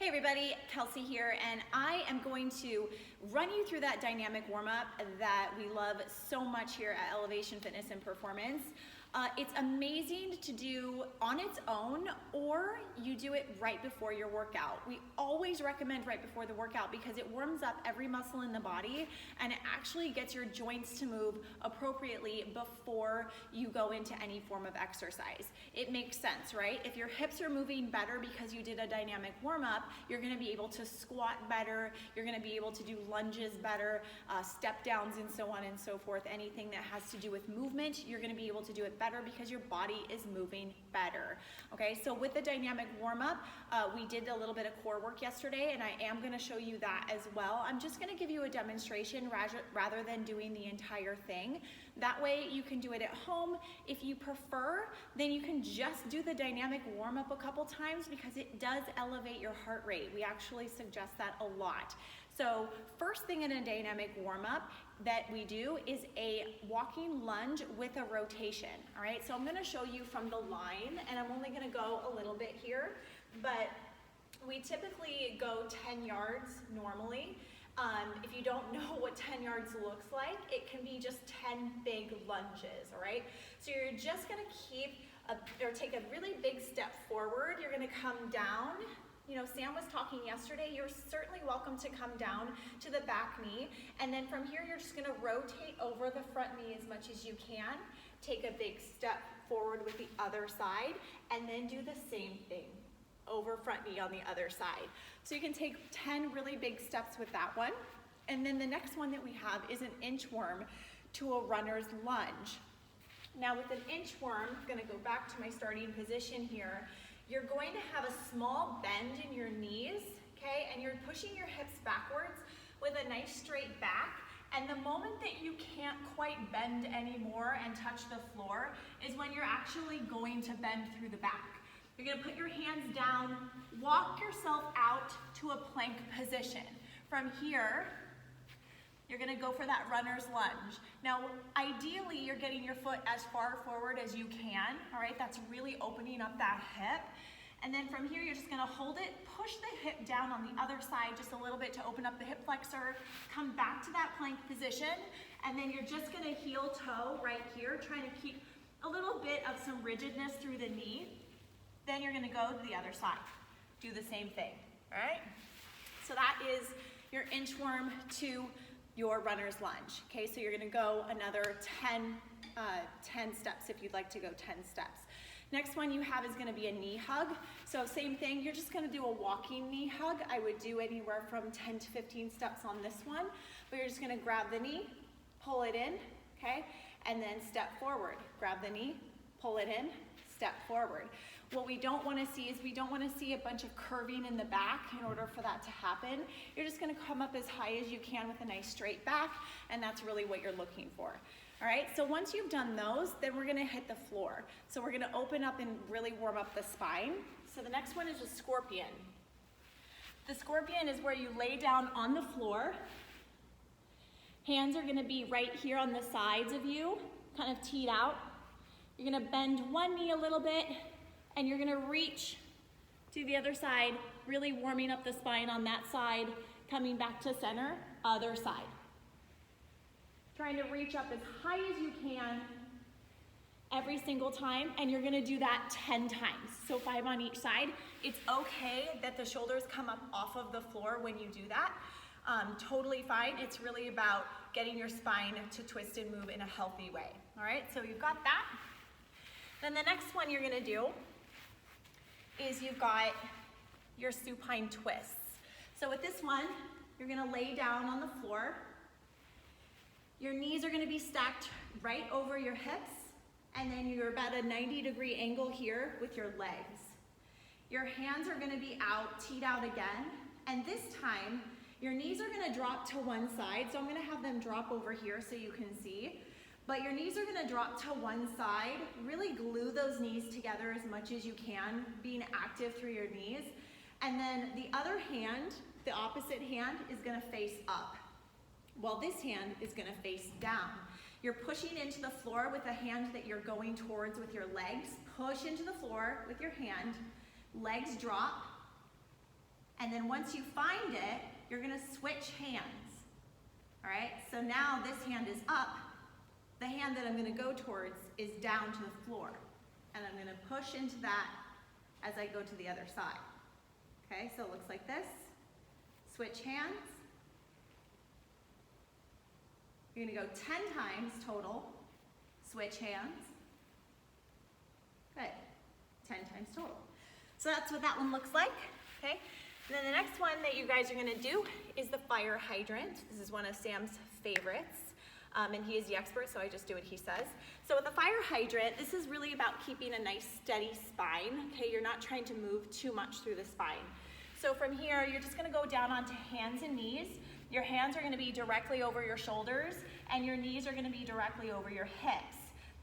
Hey everybody, Kelsey here, and I am going to run you through that dynamic warm-up that we love so much here at Elevation Fitness and Performance. It's amazing to do on its own, or you do it right before your workout. We always recommend right before the workout because it warms up every muscle in the body and it actually gets your joints to move appropriately before you go into any form of exercise. It makes sense, right? If your hips are moving better because you did a dynamic warm-up, you're gonna be able to squat better, you're gonna be able to do lunges better, step downs and so on and so forth. Anything that has to do with movement, you're gonna be able to do it better because your body is moving better. Okay, so with the dynamic warm-up, we did a little bit of core work yesterday and I am gonna show you that as well. I'm just gonna give you a demonstration rather than doing the entire thing. That way you can do it at home. If you prefer, then you can just do the dynamic warm-up a couple times because it does elevate your heart rate. We actually suggest that a lot. So first thing in a dynamic warm-up that we do is a walking lunge with a rotation, all right? So I'm gonna show you from the line, and I'm only gonna go a little bit here, but we typically go 10 yards normally. If you don't know what 10 yards looks like, it can be just 10 big lunges, all right? So you're just gonna take a really big step forward. You're gonna come down. You know, Sam was talking yesterday, you're certainly welcome to come down to the back knee, and then from here you're just gonna rotate over the front knee as much as you can, take a big step forward with the other side, and then do the same thing, over front knee on the other side. So you can take 10 really big steps with that one, and then the next one that we have is an inchworm to a runner's lunge. Now with an inchworm, I'm gonna go back to my starting position here. You're going to have a small bend in your knees, okay? And you're pushing your hips backwards with a nice straight back. And the moment that you can't quite bend anymore and touch the floor is when you're actually going to bend through the back. You're gonna put your hands down, walk yourself out to a plank position. From here, you're gonna go for that runner's lunge. Now, ideally, you're getting your foot as far forward as you can, all right? That's really opening up that hip. And then from here, you're just gonna hold it, push the hip down on the other side just a little bit to open up the hip flexor, come back to that plank position, and then you're just gonna heel toe right here, trying to keep a little bit of some rigidness through the knee. Then you're gonna go to the other side. Do the same thing, all right? So that is your inchworm to your runner's lunge. Okay, so you're gonna go another 10 steps if you'd like to go 10 steps. Next one you have is gonna be a knee hug. So same thing, you're just gonna do a walking knee hug. I would do anywhere from 10 to 15 steps on this one, but you're just gonna grab the knee, pull it in, okay? And then step forward. Grab the knee, pull it in, step forward. What we don't want to see is we don't want to see a bunch of curving in the back in order for that to happen. You're just going to come up as high as you can with a nice straight back, and that's really what you're looking for. All right, so once you've done those, then we're going to hit the floor. So we're going to open up and really warm up the spine. So the next one is a scorpion. The scorpion is where you lay down on the floor. Hands are going to be right here on the sides of you, kind of teed out. You're going to bend one knee a little bit, and you're gonna reach to the other side, really warming up the spine on that side, coming back to center, other side. Trying to reach up as high as you can every single time, and you're gonna do that 10 times. So 5 on each side. It's okay that the shoulders come up off of the floor when you do that. Totally fine. It's really about getting your spine to twist and move in a healthy way. All right, so you've got that. Then the next one you're gonna do is you've got your supine twists. So with this one, you're gonna lay down on the floor. Your knees are gonna be stacked right over your hips, and then you're about a 90-degree angle here with your legs. Your hands are gonna be out, teed out again, and this time, your knees are gonna drop to one side, so I'm gonna have them drop over here so you can see. But your knees are gonna drop to one side. Really glue those knees together as much as you can, being active through your knees. And then the other hand, the opposite hand, is gonna face up, while this hand is gonna face down. You're pushing into the floor with the hand that you're going towards with your legs. Push into the floor with your hand, legs drop, And then once you find it, you're gonna switch hands. All right, so now this hand is up. The hand that I'm gonna go towards is down to the floor. And I'm gonna push into that as I go to the other side. Okay, so it looks like this. Switch hands. You're gonna go 10 times total. Switch hands. Good, 10 times total. So that's what that one looks like, okay? And then the next one that you guys are gonna do is the fire hydrant. This is one of Sam's favorites. And he is the expert, so I just do what he says. So with the fire hydrant, this is really about keeping a nice steady spine, okay? You're not trying to move too much through the spine. So from here, you're just gonna go down onto hands and knees. Your hands are gonna be directly over your shoulders, and your knees are gonna be directly over your hips.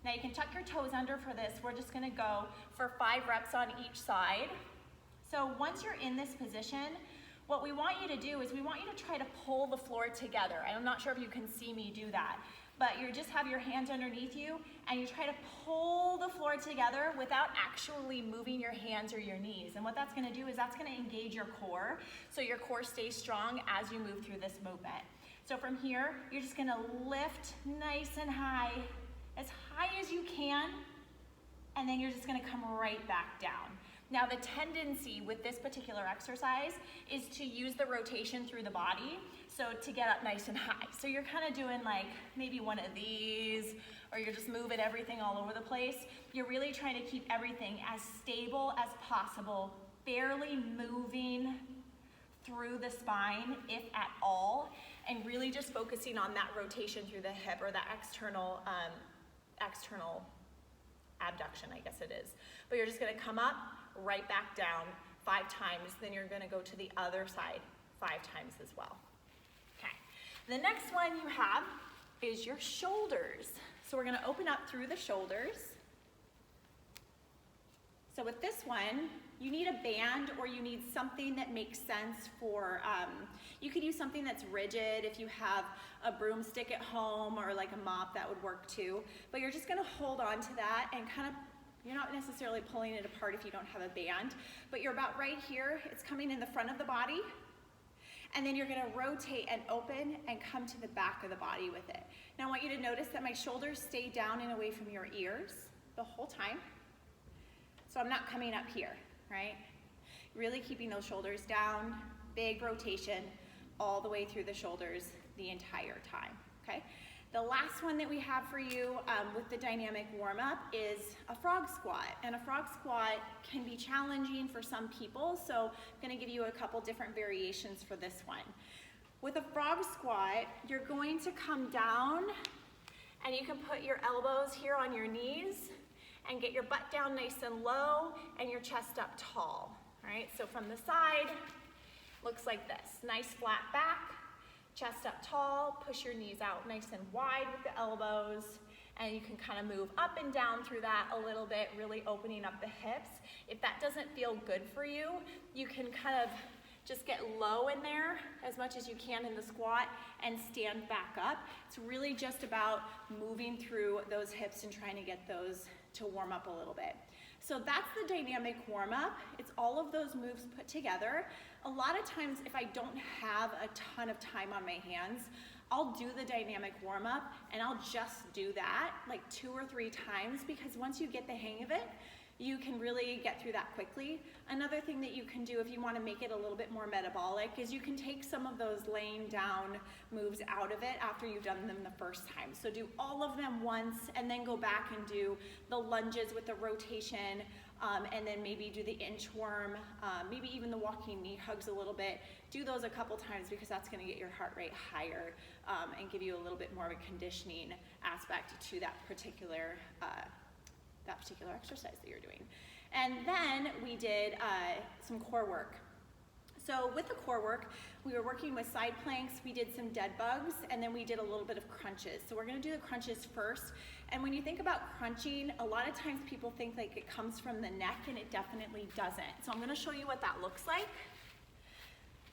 Now you can tuck your toes under for this. We're just gonna go for 5 reps on each side. So once you're in this position, what we want you to do is we want you to try to pull the floor together. I'm not sure if you can see me do that, but you just have your hands underneath you and you try to pull the floor together without actually moving your hands or your knees. And what that's gonna do is that's gonna engage your core, so your core stays strong as you move through this movement. So from here, you're just gonna lift nice and high as you can, and then you're just gonna come right back down. Now the tendency with this particular exercise is to use the rotation through the body, so to get up nice and high. So you're kind of doing like maybe one of these, or you're just moving everything all over the place. You're really trying to keep everything as stable as possible, barely moving through the spine, if at all, and really just focusing on that rotation through the hip, or that external abduction, I guess it is. But you're just gonna come up, right back down 5 times, then you're gonna go to the other side 5 times as well. Okay, the next one you have is your shoulders. So we're gonna open up through the shoulders. So with this one, you need a band, or you need something that makes sense for, you could use something that's rigid if you have a broomstick at home, or like a mop, that would work too. But you're just gonna hold on to that and kind of, you're not necessarily pulling it apart if you don't have a band, but you're about right here. It's coming in the front of the body, and then you're gonna rotate and open and come to the back of the body with it. Now I want you to notice that my shoulders stay down and away from your ears the whole time. So I'm not coming up here, right? Really keeping those shoulders down, big rotation all the way through the shoulders the entire time, okay? The last one that we have for you with the dynamic warm-up is a frog squat. And a frog squat can be challenging for some people, so I'm gonna give you a couple different variations for this one. With a frog squat, you're going to come down, and you can put your elbows here on your knees and get your butt down nice and low and your chest up tall, all right? So from the side, looks like this. Nice flat back, chest up tall, push your knees out nice and wide with the elbows, and you can kind of move up and down through that a little bit, really opening up the hips. If that doesn't feel good for you, you can kind of just get low in there as much as you can in the squat and stand back up. It's really just about moving through those hips and trying to get those to warm up a little bit. So that's the dynamic warm up. It's all of those moves put together. A lot of times if I don't have a ton of time on my hands, I'll do the dynamic warm up and I'll just do that like 2 or 3 times, because once you get the hang of it, you can really get through that quickly. Another thing that you can do if you want to make it a little bit more metabolic is you can take some of those laying down moves out of it after you've done them the first time. So do all of them once and then go back and do the lunges with the rotation, and then maybe do the inchworm, maybe even the walking knee hugs a little bit. Do those a couple times, because that's gonna get your heart rate higher and give you a little bit more of a conditioning aspect to that particular exercise that you're doing. And then we did some core work. So with the core work, we were working with side planks, we did some dead bugs, and then we did a little bit of crunches. So we're gonna do the crunches first. And when you think about crunching, a lot of times people think like it comes from the neck, and it definitely doesn't. So I'm gonna show you what that looks like.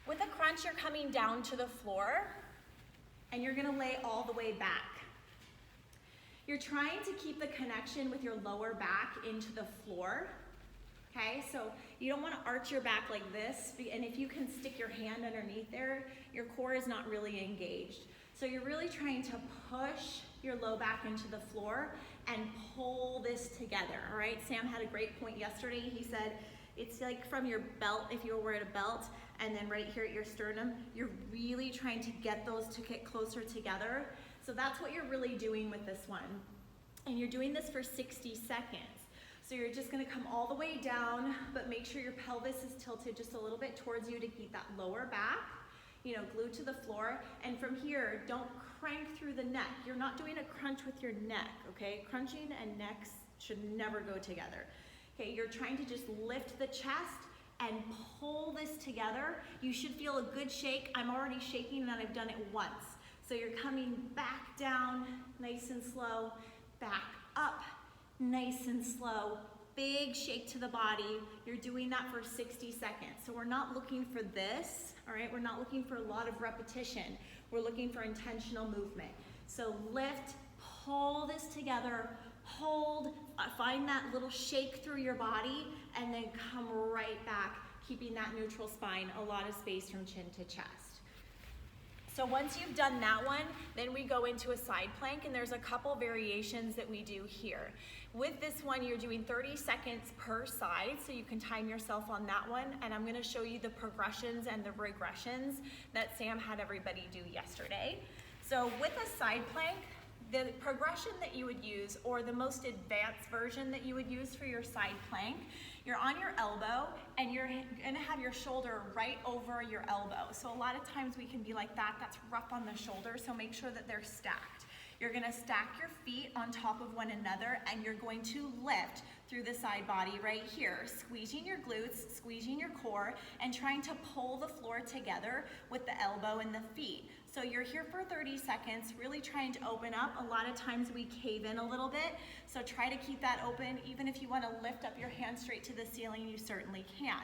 With a crunch, you're coming down to the floor, and you're gonna lay all the way back. You're trying to keep the connection with your lower back into the floor, Okay, so you don't want to arch your back like this, and if you can stick your hand underneath there, your core is not really engaged. So you're really trying to push your low back into the floor and pull this together, all right? Sam had a great point yesterday. He said it's like from your belt, if you were wearing a belt, and then right here at your sternum, you're really trying to get those to get closer together. So that's what you're really doing with this one. And you're doing this for 60 seconds. So you're just gonna come all the way down, but make sure your pelvis is tilted just a little bit towards you to keep that lower back, you know, glued to the floor. And from here, don't crank through the neck. You're not doing a crunch with your neck, okay? Crunching and necks should never go together. Okay, you're trying to just lift the chest and pull this together. You should feel a good shake. I'm already shaking and I've done it once. So you're coming back down, nice and slow, back up, nice and slow, big shake to the body. You're doing that for 60 seconds. So we're not looking for this, all right? We're not looking for a lot of repetition. We're looking for intentional movement. So lift, pull this together, hold, find that little shake through your body, and then come right back, keeping that neutral spine, a lot of space from chin to chest. So once you've done that one, then we go into a side plank, and there's a couple variations that we do here. With this one, you're doing 30 seconds per side, so you can time yourself on that one, and I'm gonna show you the progressions and the regressions that Sam had everybody do yesterday. So with a side plank, the progression that you would use, or the most advanced version that you would use for your side plank, you're on your elbow and you're gonna have your shoulder right over your elbow. So a lot of times we can be like that, that's rough on the shoulder, so make sure that they're stacked. You're gonna stack your feet on top of one another, and you're going to lift through the side body right here, squeezing your glutes, squeezing your core, and trying to pull the floor together with the elbow and the feet. So you're here for 30 seconds, really trying to open up. A lot of times we cave in a little bit, so try to keep that open. Even if you want to lift up your hand straight to the ceiling, you certainly can.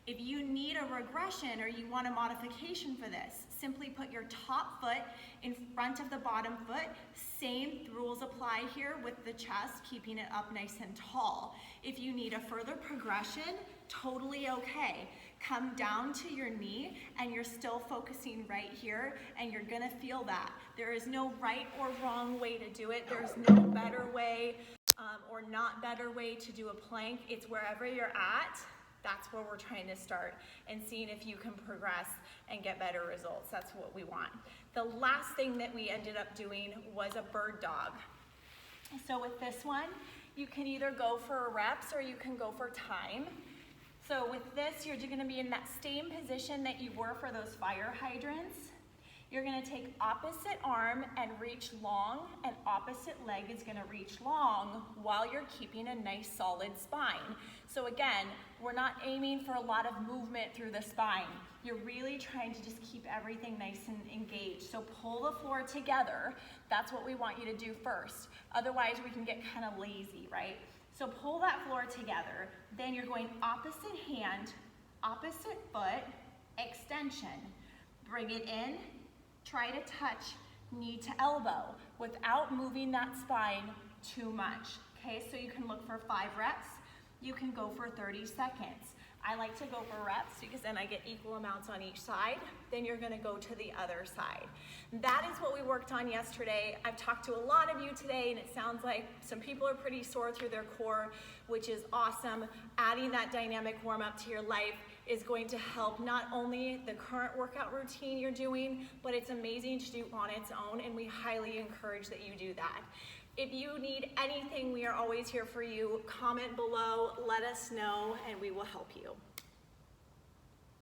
If you need a regression or you want a modification for this, simply put your top foot in front of the bottom foot. Same rules apply here with the chest, keeping it up nice and tall. If you need a further progression, totally okay. Come down to your knee and you're still focusing right here, and you're gonna feel that. There is no right or wrong way to do it. There's no better way or not better way to do a plank. It's wherever you're at. That's where we're trying to start and seeing if you can progress and get better results. That's what we want. The last thing that we ended up doing was a bird dog. So with this one, you can either go for reps or you can go for time. So with this, you're gonna be in that same position that you were for those fire hydrants. You're gonna take opposite arm and reach long, and opposite leg is gonna reach long while you're keeping a nice solid spine. So again, we're not aiming for a lot of movement through the spine. You're really trying to just keep everything nice and engaged. So pull the floor together. That's what we want you to do first. Otherwise, we can get kind of lazy, right? So pull that floor together. Then you're going opposite hand, opposite foot, extension. Bring it in. Try to touch knee to elbow without moving that spine too much. Okay, so you can look for 5 reps. You can go for 30 seconds. I like to go for reps because then I get equal amounts on each side. Then you're gonna go to the other side. That is what we worked on yesterday. I've talked to a lot of you today, and it sounds like some people are pretty sore through their core, which is awesome. Adding that dynamic warm up to your life is going to help not only the current workout routine you're doing, but it's amazing to do on its own, and we highly encourage that you do that. If you need anything, we are always here for you. Comment below, let us know, and we will help you.